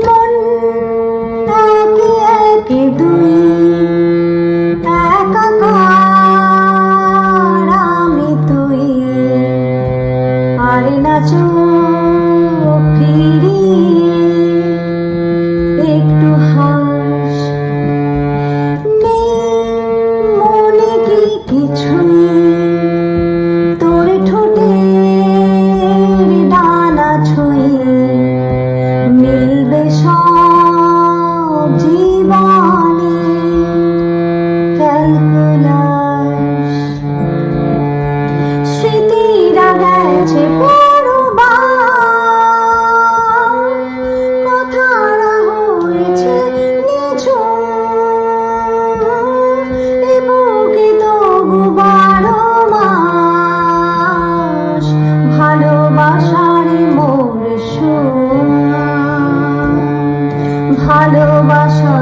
মন একে একে দুই, একাকার আমি তুই, আর না চোখ ফিরিয়ে একটু হাস। নেই মনে কি কিছুই, তোর ঠোঁটের ডানা ছুঁয়ে মিলবে সব জীবনে ক্যালকুলাস। স্মৃতিরা গেছে কথারা হয়েছে নিঝুম, এ বুকে তবু 12 মাস ভালোবাসার মরশুম, ভালোবাসা